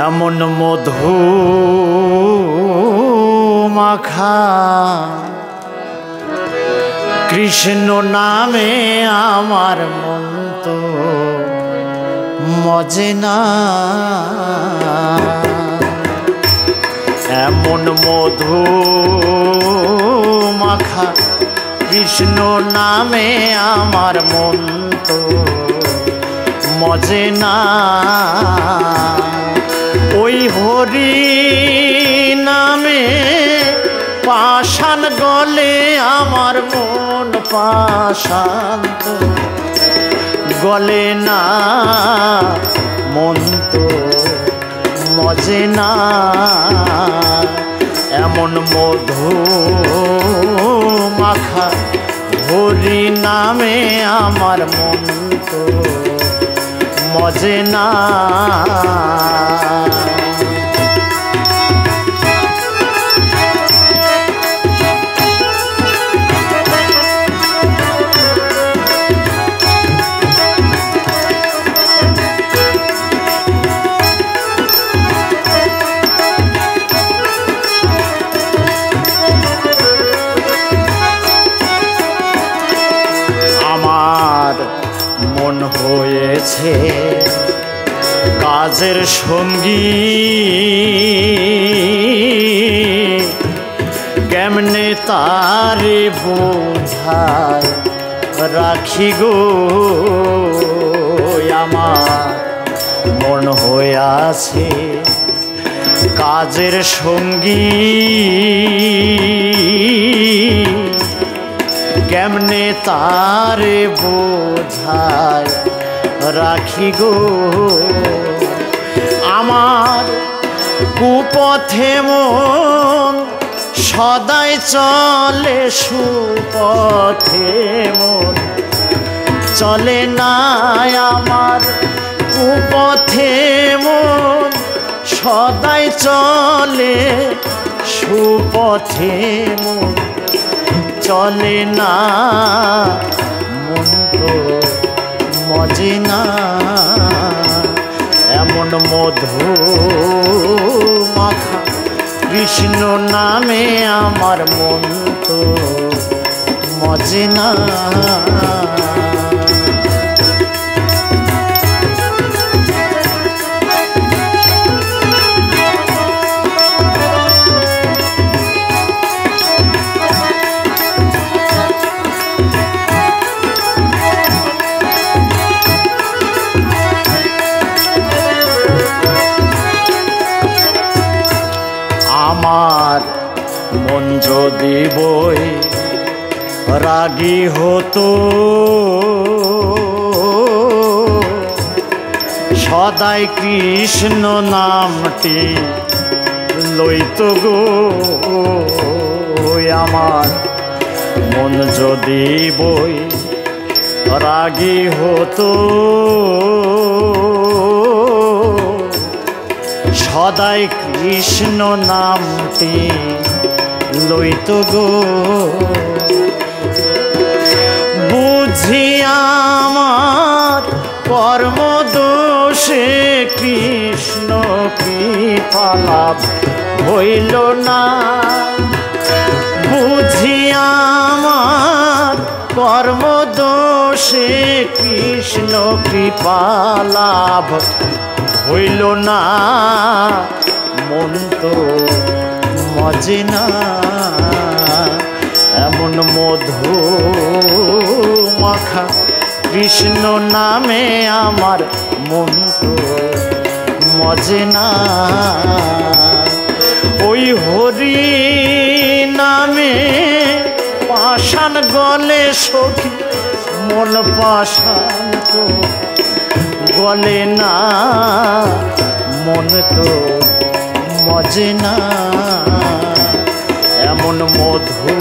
এমন মধু মাখা কৃষ্ণ নামে আমার মন তো মজে না। এমন মধু মাখা কৃষ্ণ নামে আমার মন তো মজে না। ওই হরি নামে পাষাণ গলে আমার মন পাষাণ তো গলে না, মন তো মজে না। এমন মধু মাখা হরি নামে আমার মন তো মজে না। মন হয়েছে কাজের সঙ্গী, কেমনে তারে বোঝায় রাখি গো। আমার মন হয়ে আছে কাজের সঙ্গী, কেমনে তারে বোঝায় রাখি গো। আমার কুপথে মন সদাই চলে, সুপথে মন চলে না। আমার কুপথে মন সদাই চলে, সুপথে মন চলে না, মন তো মজে না। এমন মধু মাখা কৃষ্ণ নামে আমার মন তো মজে না। আমার মন যদি বই রাগী হতো, সদাই কৃষ্ণ নামটি লইতো গো। আমার মন যদি বই রাগী হতো, সদাই কৃষ্ণ নামটি লইতো গো। বুঝি আমার কর্ম দোষে কৃষ্ণ কৃপা লাভ হইল না। বুঝি আমার কর্ম দোষে কৃষ্ণ কৃপা লাভ হইল না, মন তো মজে না। এমন মধু মাখা কৃষ্ণ নামে আমার মন তো মজে না। ওই হরি নামে পাষাণ গলে সখী মন পাষাণ তো গলে না, মন তো মজে না। এমন মধু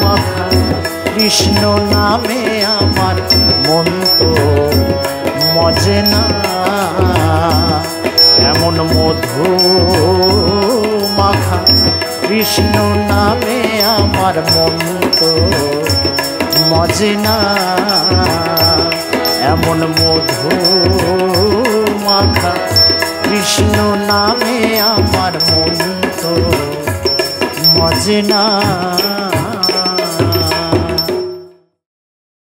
মাখা কৃষ্ণ নামে আমার মন তো মজে না। এমন মধু মাখা কৃষ্ণ নামে আমার মন তো মজে না। এমন মধু মাখা নামে আমার মন তো মজে না।